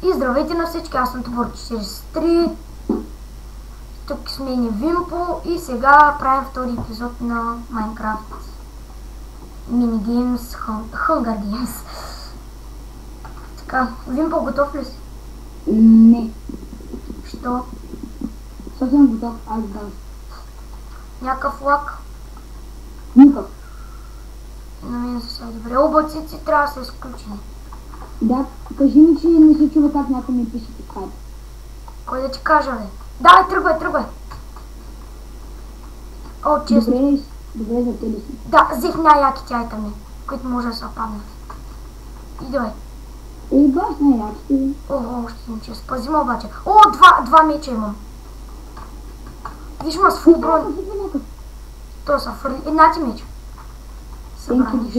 И здравейте на всички, аз съм Топор 43. Тук сме ни Вимпо и сега правим втори епизод на Майнкрафт Minigеймс Hunger Games. Така, Вимпо, готов ли си? Не. Що? Съвсем готов, аз дам. Някакъв лак? Никак. На мен са добре. Облаците трябва да са изключени. Да, кажи ми, че не се чува как някой ми пише по скайп. Кой да ти кажа, бе? Давай, тръгвай. О, честно. Добре за тебе си. Да, взех най-яките айтами, които може да се паднат. Идвай. Ей, баш най-яките. Ого, още съм чест. Пазима обаче. О, два меча имам. Виж ма с фул брон. То са фърли. Една ти меча. Събраниш.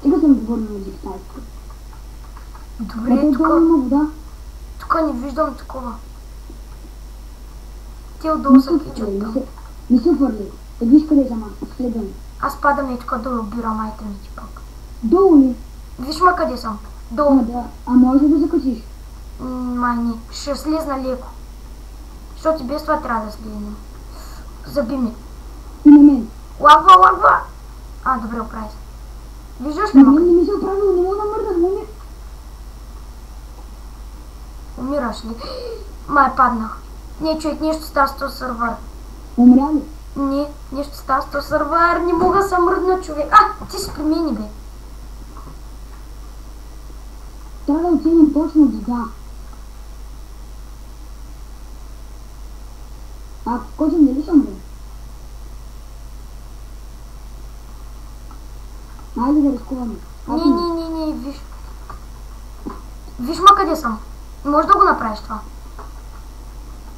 Сега съм говорил на дикстайска. Добре, тук не виждам такова. Те отдолу са кичат там. Не се фърли. Виж къде съм аз. Следвам. Аз падам и тук долу обирам айтемите пак. Долу ли? Виж ма къде съм. Долу. Да. А може да закачиш? Май не. Ще слезна леко. Защото без това трябва да слезнем. Заби ми. И на мен. Лагва. А, добре, оправи се. Виждаш ли? На мен не ми се оправил, не мога да мърдам, Умираш ли? Май паднах. Не, човек, нещо става с този сървър. Умря ли? Не, нещо става с този сървър. Не мога да се мръдна, човек. А, ти си при мен, бе. Трябва да оценим точно дига. А, кочем, дали съм, бе? Айде да рискуваме. Не, виж. Виж ма къде съм. Може да го направиш това?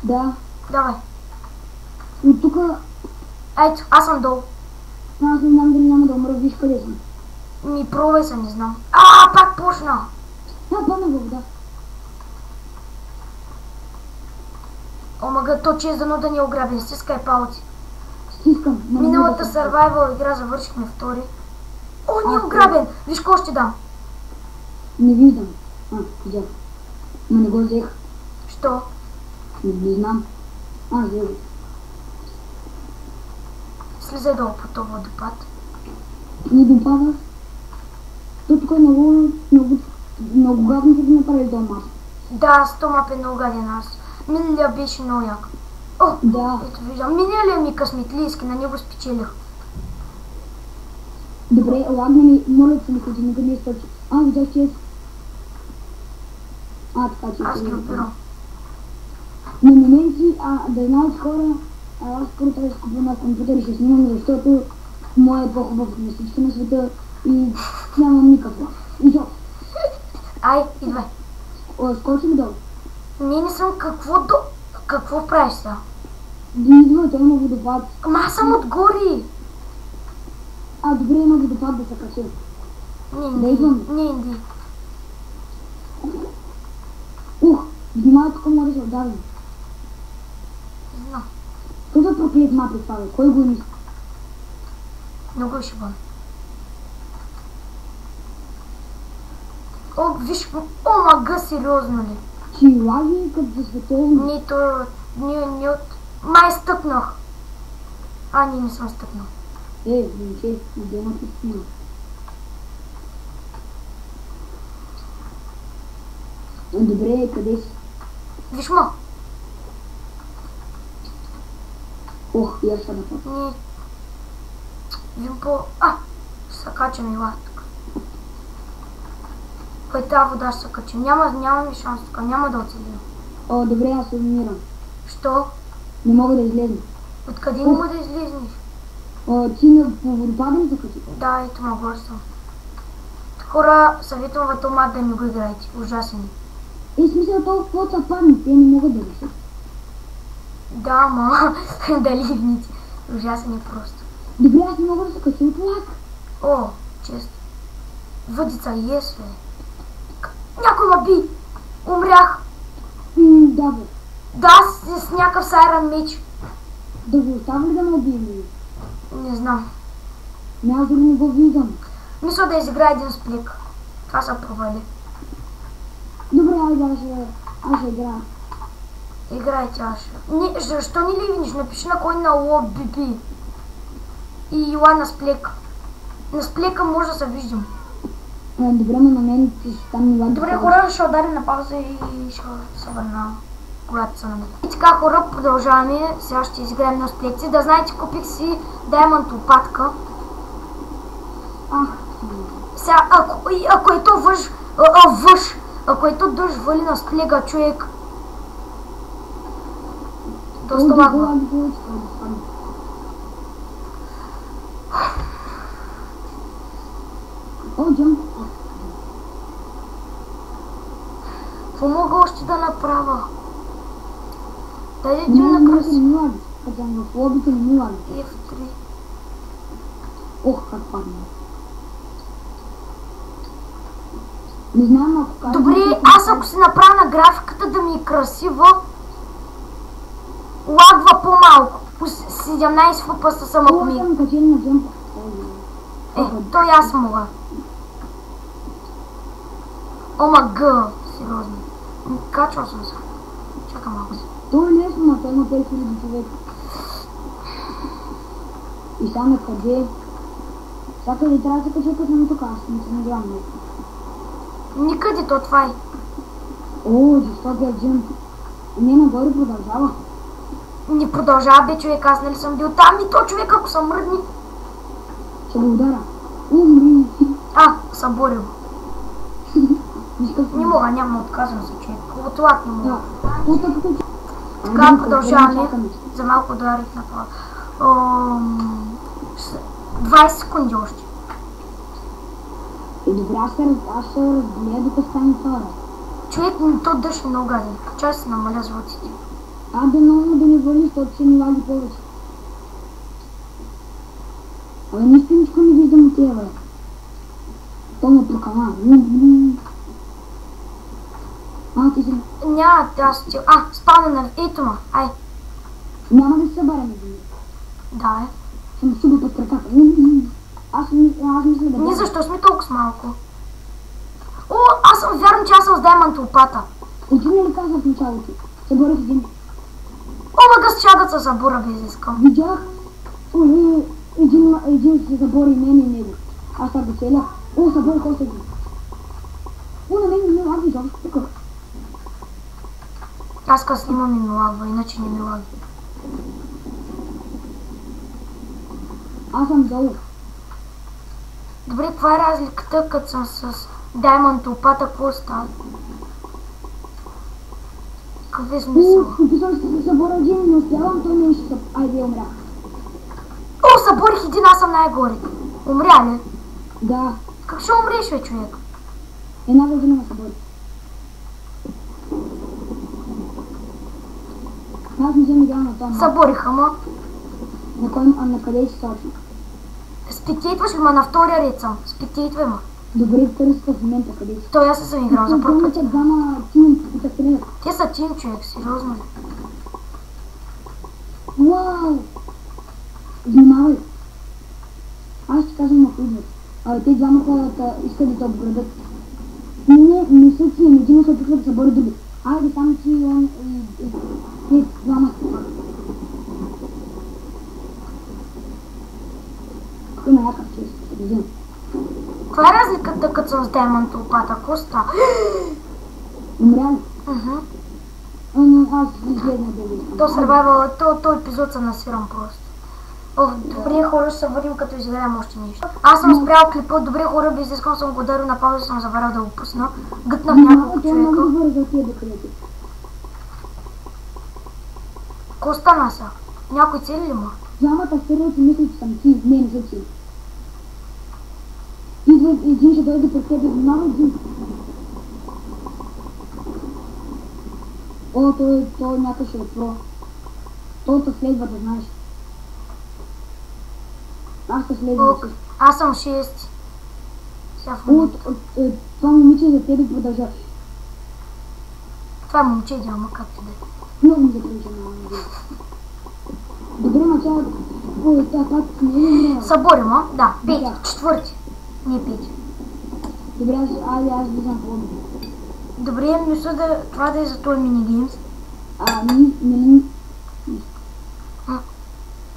Да. Давай. От тука... Ето, аз съм долу. Аз не знам дали няма да умра, виж къде съм. Пробвай се, не знам. Пак почна. Падна във вода. Омага, то че е дано да ни ограби. Стискай палци. Стискам. Миналата survival игра завършихме втори. О, не е ограбен! Виж какво ще дам. Не виждам. Взех. Но не го взех. Що? Не знам. Взех. Слизай долу по този водопад. Не допадаш. То тук е много гадно да направиш дома. Да, стомап е много гаден аз. Миналия беше много як. О, да. Ето виждам. Миналия ми късметлийски, на него спечелих. Добре, лагна ми, моля се, не ходи, никъде не източи. Видях, че е... така че... Аз ги опирам. На мен си, да знаят хора, аз първо трябва да скупя на компютър и ще снимам, защото моя е по-хубав на всички на света и нямам никаква. Изо. Ай, идвай. Скочи ли долу? Не съм какво правиш сега? Идва, той има водопад. Ама аз съм отгоре. Добре, има водопад да се качи. Не. Внимай, тук може да се отдави. Знам. Той за проклет мапи това, бе. Кой го мисли? Много е шибан. О, виж, мага, сериозно ли? Чи лаги като за световно? Не, то... Не от... Май стъпнах. Не съм стъпнал. Момче, надема ти снима. Добре, къде си? Виж ма. Я ще да път. Не. Вимпо... Ще се качам и лад тук. Кой тази вода ще се качим? Няма ми шанс тук, няма да оцелим. Добре, аз умирам. Що? Не мога да излезна. Откъде не мога да излезнеш? Ти по водопада ли закачи? Да, ето ма горе съм. Хора, съветвам в автомат да не го играете. Ужасен. Смисъл толкова са падни, те не могат да решат. Да, ама дали вните. Ужасен е просто. Добре, аз не мога да се кача от лак. Често. Въдица, бе. Някой ма би. Умрях. Да, бе. Да, с някакъв сайран меч. Да го оставя ли да ме убием? Не знам. Аз дори не го виждам. Мисля да изигра един сплик. Това са провали. Добре, айде, аз ще играя. Играйте Аша. Защо ни ли видиш? Напиши на кой на лобби. И ела на сплека. На сплека може да се виждам. Добре, но на мен там не лаги. Добре, хора, ще ударим на пауза и ще се върна, когато се намери. И така, хора, продължаваме. Сега ще изиграем на сплеци. Да знаете, купих си Diamond лопатка. Сега, ако е то ако е то дъжд вали на сплега, човек. Доста лагва. Какво мога още да направя? Дай един на краси. В лобите не ми лаги. F3. Ох, как падна. Не знам, ако кажа... Добре, аз ако си направя на графиката да ми е красива, лагва по-малко. По 17 FPS съм ако ми... той аз мога. Омага, сериозно. Качвал съм се. Чакай малко си. То е лесно, но той има 5000 човека. И само къде? Сега къде трябва да се кача, като съм тук, аз не се надявам много. Никъде то това е. О, жестокия джим. Не, нагоре продължава. Не продължава, бе, човек, аз нали съм бил там и то човек, ако съм мръдни. Ще го удара. Умри. Са борил. Не мога, няма отказвам се, човек. От лак не мога. Така, продължаваме. За малко ударих направо. 20 секунди още. Добре, аз ще разболея докато стане това. Човек, то дъжд е много гаден. Чай се намаля звуците. Да много да не вали, защото ще ни лаги повече. Абе, нищо не виждам от тия, бе. То ме прокала. Ти си... Няма, аз ти... спална на... Ето ма, ай. Няма да се събаряме за него. Да, бе. Ще ме щуба под краката. Аз мисля да... Ние защо сме толкова малко? Аз съм вярвам, че аз съм с Diamond лопата. И ти не ли казах в началото? Съборих един. Омага с чадът се забора, без искам. Видях. Един се забори мен и него. Аз сега го целях. Съборих още един. На мен не ми лаги изобщо тук. Аз като снимам и ми лагва, иначе не ми лаги. Аз съм долу. Добре, каква е разликата, като съм с Diamond лопата, какво става? Какъв е смисъл? Описвам ще се съборя един, не успявам, той не ще се... Айде, умрях. Съборих един, аз съм най-горе. Умря ли? Да. Как ще умреш, бе, човек? Една година ме събори. Аз не съм играл на това. Събориха, ма. На къде си точно? Спектейтваш ли, ма на втория ред съм. Спектейтвай, ма. Добре, търсите в момента къде си. Той аз съм играл за първ път. Двама тим, които те стрелят. Те са тим, човек, сериозно. Уау! Внимавай! Аз ще кажам на идват. Те двама хората искат да те обградат. Не са тим, един се опитва да се бори други. Айде, само ти и он и двама се пак. Какъв ме якав, че се взема. Каква е разликата, като съм с Diamond лопата? Какво става? Умря ли? Аз изгледна да ви. То survival, то епизод се насирам просто. Добре, хора, ще се върнем, като изгледам още нещо. Аз съм спрял клипа, добре, хора, без искам съм го ударил на пауза, съм забравил да го пусна. Гътнах няколко човека. Какво стана сега? Някой цели ли ма? Двамата стерят и мисля, че съм ти. Не са ти. Един ще дойде пред тебе, внимава един. Той някак ще е про. Той те следва, да знаеш. Аз те следвам също. Аз съм 6. Сега в момента. Това момиче за тебе продължава. Това е момче, няма както да е. Много ми закрича на момиче. Добре, начало. Тя пак не е умряла. Събори, ма? Да, 5, четвърти. Не 5. Добре, айде аз влизам в лоби. Добре, мисля това да е за този минигеймс.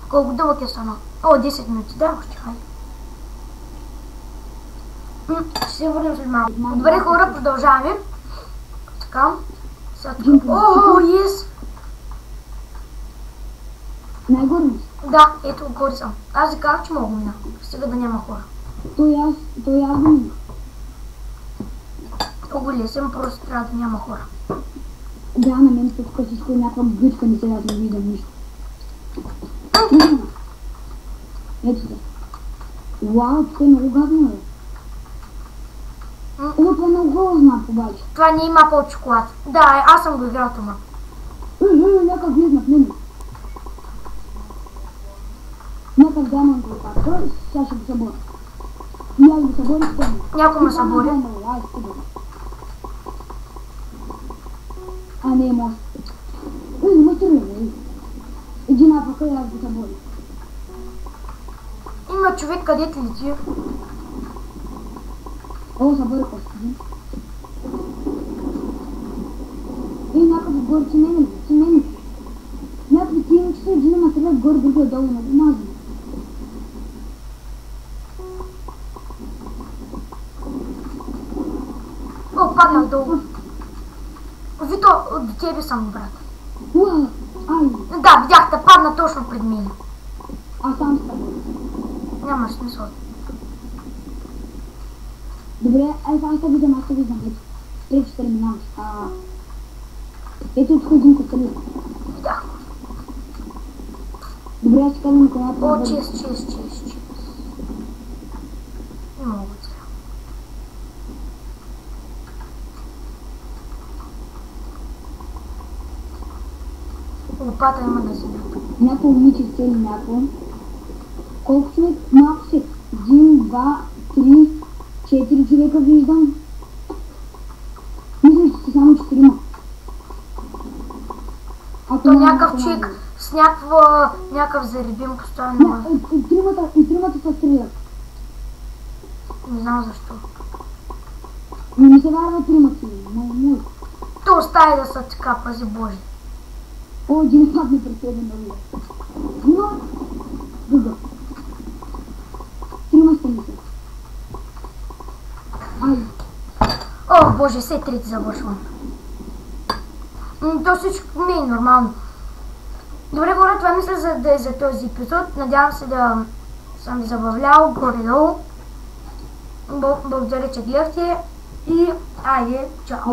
Колко дълъг е станал? О, 10 минути, да, още хай. Ще се върнем след малко. Добре, хора, продължаваме. Така. Сега тук. О, yes! Най-горе ли? Да, ето горе съм. Аз ви казах, че мога да мина. Стига да няма хора. Той аз го мина. Много лесен, просто трябва да няма хора. Да, на мен тук всичко е някаква битка, не сега не виждам нищо. Ето се. Вау, тук е много гадно, бе. О, това е много хубав знак, обаче. Това не има по чоколад. Да, аз съм го играл това. Някакъв влезнат мене. Някакъв даман го пак. Сега ще го съборя. И аз го съборя с тема. Някой ме събори. А, не може. Не ме стреля, бе. Иди напака и аз го съборя. Има човек, където лети. О, съборя костите. Някакъв отгоре си мене, си мене. Някакви тия часа един ма стрелят горе, другия долу на бумаза. О, паднах долу. Вито, до тебе съм, брат. Уа, ай. Да, видяхте, падна точно пред мен. Аз сам с тобой. Няма смисъл. Добре, аз те виждам. Ето, спречи терминал. Ето тук един костелин. Видях. Добре, аз казвам на колата. О, чест. Не мога сега. Лопата има на земята. Някой момиче цели някой. Колко човек? Малко се. 1, 2, 3, 4 човека виждам. Мисля, че са само 4. То някакъв човек с някакъв заребим постоянно. И тримата се стрелят. Не знам защо. Не ми се вярва тримата. То остави да са така, пази Боже. О, един падне пред тебе на луга. Но, друга. Трима сте мисля. Ай. О, Боже, все трети завършвам. То всичко не е нормално. Добре, хора, това мисля да е за този епизод. Надявам се да съм ви забавлял горе-долу. Благодаря, че гледахте и айде, чао!